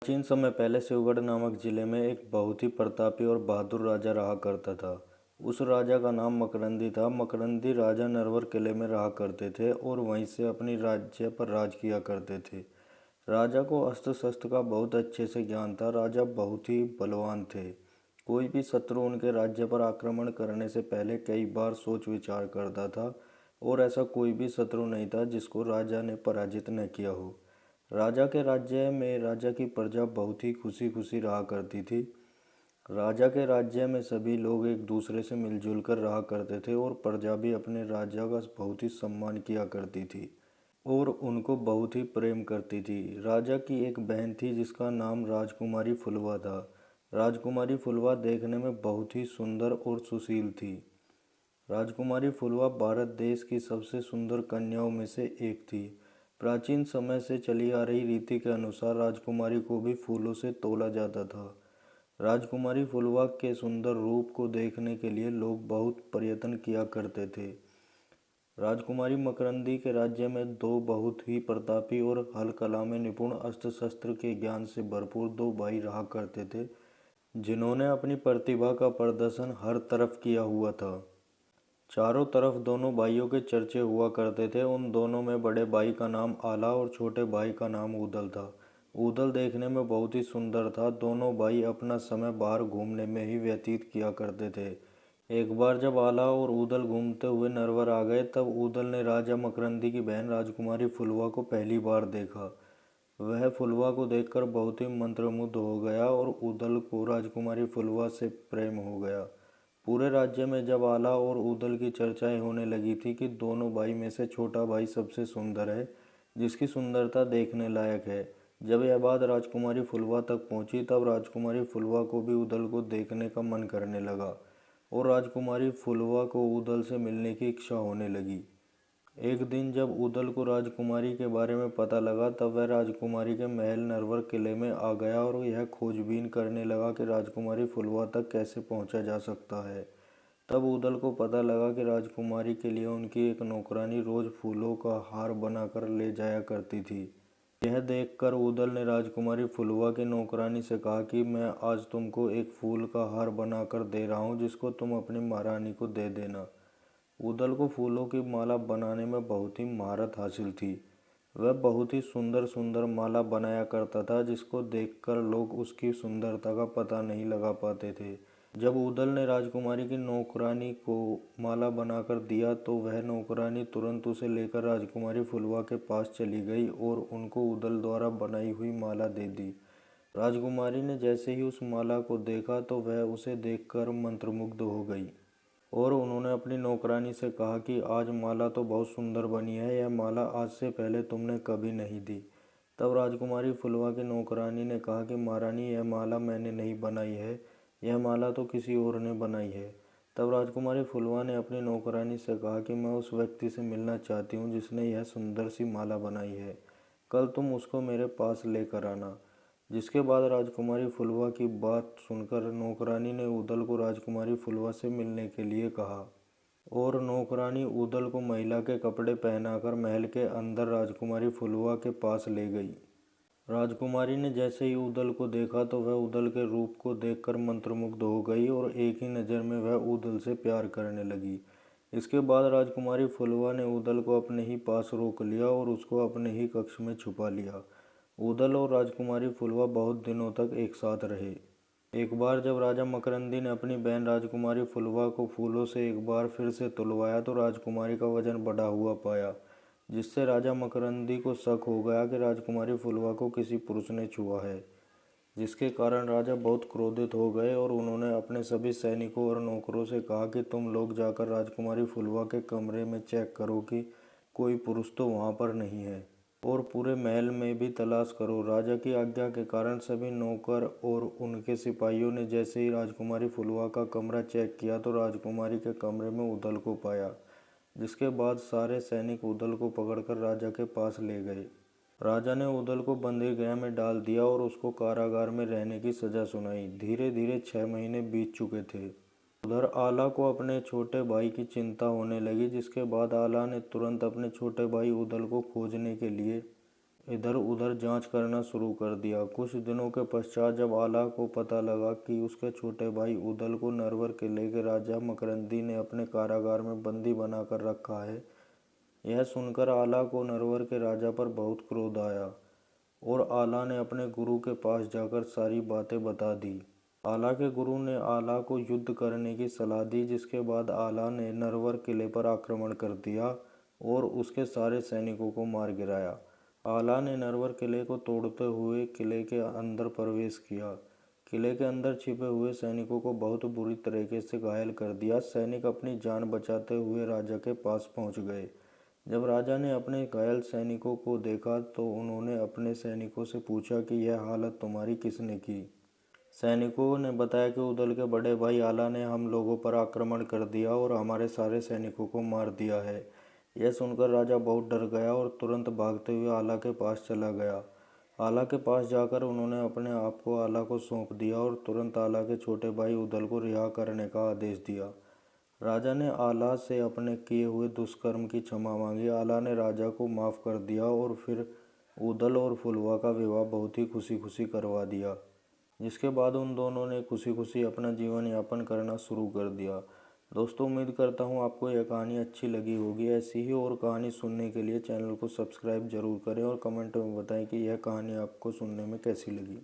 प्राचीन समय पहले शिवगढ़ नामक जिले में एक बहुत ही प्रतापी और बहादुर राजा रहा करता था। उस राजा का नाम मकरंदी था। मकरंदी राजा नरवर किले में रहा करते थे और वहीं से अपनी राज्य पर राज किया करते थे। राजा को अस्त्र शस्त्र का बहुत अच्छे से ज्ञान था। राजा बहुत ही बलवान थे। कोई भी शत्रु उनके राज्य पर आक्रमण करने से पहले कई बार सोच विचार करता था और ऐसा कोई भी शत्रु नहीं था जिसको राजा ने पराजित न किया हो। राजा के राज्य में राजा की प्रजा बहुत ही खुशी खुशी रहा करती थी। राजा के राज्य में सभी लोग एक दूसरे से मिलजुल कर रहा करते थे और प्रजा भी अपने राजा का बहुत ही सम्मान किया करती थी और उनको बहुत ही प्रेम करती थी। राजा की एक बहन थी जिसका नाम राजकुमारी फुलवा था। राजकुमारी फुलवा देखने में बहुत ही सुंदर और सुशील थी। राजकुमारी फुलवा भारत देश की सबसे सुंदर कन्याओं में से एक थी। प्राचीन समय से चली आ रही रीति के अनुसार राजकुमारी को भी फूलों से तोला जाता था। राजकुमारी फुलवा के सुंदर रूप को देखने के लिए लोग बहुत प्रयत्न किया करते थे। राजकुमारी मकरंदी के राज्य में दो बहुत ही प्रतापी और हल कला में निपुण अस्त्र शस्त्र के ज्ञान से भरपूर दो भाई रहा करते थे, जिन्होंने अपनी प्रतिभा का प्रदर्शन हर तरफ किया हुआ था। चारों तरफ दोनों भाइयों के चर्चे हुआ करते थे। उन दोनों में बड़े भाई का नाम आला और छोटे भाई का नाम ऊदल था। ऊदल देखने में बहुत ही सुंदर था। दोनों भाई अपना समय बाहर घूमने में ही व्यतीत किया करते थे। एक बार जब आला और ऊदल घूमते हुए नरवर आ गए, तब ऊदल ने राजा मकरंदी की बहन राजकुमारी फुलवा को पहली बार देखा। वह फुलवा को देखकर बहुत ही मंत्रमुग्ध हो गया और ऊदल को राजकुमारी फुलवा से प्रेम हो गया। पूरे राज्य में जब आला और ऊदल की चर्चाएं होने लगी थी कि दोनों भाई में से छोटा भाई सबसे सुंदर है, जिसकी सुंदरता देखने लायक है। जब यह बात राजकुमारी फुलवा तक पहुंची, तब राजकुमारी फुलवा को भी ऊदल को देखने का मन करने लगा और राजकुमारी फुलवा को ऊदल से मिलने की इच्छा होने लगी। एक दिन जब ऊदल को राजकुमारी के बारे में पता लगा, तब वह राजकुमारी के महल नरवर किले में आ गया और यह खोजबीन करने लगा कि राजकुमारी फुलवा तक कैसे पहुंचा जा सकता है। तब ऊदल को पता लगा कि राजकुमारी के लिए उनकी एक नौकरानी रोज फूलों का हार बनाकर ले जाया करती थी। यह देखकर ऊदल ने राजकुमारी फुलवा की नौकरानी से कहा कि मैं आज तुमको एक फूल का हार बनाकर दे रहा हूँ, जिसको तुम अपनी महारानी को दे देना। ऊदल को फूलों की माला बनाने में बहुत ही महारत हासिल थी। वह बहुत ही सुंदर सुंदर माला बनाया करता था, जिसको देखकर लोग उसकी सुंदरता का पता नहीं लगा पाते थे। जब ऊदल ने राजकुमारी की नौकरानी को माला बनाकर दिया, तो वह नौकरानी तुरंत उसे लेकर राजकुमारी फुलवा के पास चली गई और उनको ऊदल द्वारा बनाई हुई माला दे दी। राजकुमारी ने जैसे ही उस माला को देखा, तो वह उसे देखकर मंत्रमुग्ध हो गई और उन्होंने अपनी नौकरानी से कहा कि आज माला तो बहुत सुंदर बनी है, यह माला आज से पहले तुमने कभी नहीं दी। तब राजकुमारी फुलवा की नौकरानी ने कहा कि महारानी, यह माला मैंने नहीं बनाई है, यह माला तो किसी और ने बनाई है। तब राजकुमारी फुलवा ने अपनी नौकरानी से कहा कि मैं उस व्यक्ति से मिलना चाहती हूँ जिसने यह सुंदर सी माला बनाई है। कल तुम उसको मेरे पास लेकर आना। जिसके बाद राजकुमारी फुलवा की बात सुनकर नौकरानी ने ऊदल को राजकुमारी फुलवा से मिलने के लिए कहा और नौकरानी ऊदल को महिला के कपड़े पहनाकर महल के अंदर राजकुमारी फुलवा के पास ले गई। राजकुमारी ने जैसे ही ऊदल को देखा, तो वह ऊदल के रूप को देखकर मंत्रमुग्ध हो गई और एक ही नज़र में वह ऊदल से प्यार करने लगी। इसके बाद राजकुमारी फुलवा ने ऊदल को अपने ही पास रोक लिया और उसको अपने ही कक्ष में छुपा लिया। ऊदल और राजकुमारी फुलवा बहुत दिनों तक एक साथ रहे। एक बार जब राजा मकरंदी ने अपनी बहन राजकुमारी फुलवा को फूलों से एक बार फिर से तुलवाया, तो राजकुमारी का वजन बढ़ा हुआ पाया, जिससे राजा मकरंदी को शक हो गया कि राजकुमारी फुलवा को किसी पुरुष ने छुआ है। जिसके कारण राजा बहुत क्रोधित हो गए और उन्होंने अपने सभी सैनिकों और नौकरों से कहा कि तुम लोग जाकर राजकुमारी फुलवा के कमरे में चेक करो कि कोई पुरुष तो वहाँ पर नहीं है और पूरे महल में भी तलाश करो। राजा की आज्ञा के कारण सभी नौकर और उनके सिपाहियों ने जैसे ही राजकुमारी फुलवा का कमरा चेक किया, तो राजकुमारी के कमरे में ऊदल को पाया। जिसके बाद सारे सैनिक ऊदल को पकड़कर राजा के पास ले गए। राजा ने ऊदल को बंदी गृह में डाल दिया और उसको कारागार में रहने की सजा सुनाई। धीरे धीरे 6 महीने बीत चुके थे। उधर आला को अपने छोटे भाई की चिंता होने लगी, जिसके बाद आला ने तुरंत अपने छोटे भाई ऊदल को खोजने के लिए इधर उधर जांच करना शुरू कर दिया। कुछ दिनों के पश्चात जब आला को पता लगा कि उसके छोटे भाई उदल को नरवर किले के राजा मकरंदी ने अपने कारागार में बंदी बनाकर रखा है, यह सुनकर आला को नरवर के राजा पर बहुत क्रोध आया और आला ने अपने गुरु के पास जाकर सारी बातें बता दी। आला के गुरु ने आला को युद्ध करने की सलाह दी, जिसके बाद आला ने नरवर किले पर आक्रमण कर दिया और उसके सारे सैनिकों को मार गिराया। आला ने नरवर किले को तोड़ते हुए किले के अंदर प्रवेश किया। किले के अंदर छिपे हुए सैनिकों को बहुत बुरी तरीके से घायल कर दिया। सैनिक अपनी जान बचाते हुए राजा के पास पहुंच गए। जब राजा ने अपने घायल सैनिकों को देखा तो उन्होंने अपने सैनिकों से पूछा कि यह हालत तुम्हारी किसने की। सैनिकों ने बताया कि उदल के बड़े भाई आला ने हम लोगों पर आक्रमण कर दिया और हमारे सारे सैनिकों को मार दिया है। यह सुनकर राजा बहुत डर गया और तुरंत भागते हुए आला के पास चला गया। आला के पास जाकर उन्होंने अपने आप को आला को सौंप दिया और तुरंत आला के छोटे भाई उदल को रिहा करने का आदेश दिया। राजा ने आला से अपने किए हुए दुष्कर्म की क्षमा मांगी। आला ने राजा को माफ़ कर दिया और फिर उदल और फुलवा का विवाह बहुत ही खुशी खुशी करवा दिया, जिसके बाद उन दोनों ने खुशी खुशी अपना जीवन यापन करना शुरू कर दिया। दोस्तों, उम्मीद करता हूँ आपको यह कहानी अच्छी लगी होगी। ऐसी ही और कहानी सुनने के लिए चैनल को सब्सक्राइब जरूर करें और कमेंट में बताएं कि यह कहानी आपको सुनने में कैसी लगी।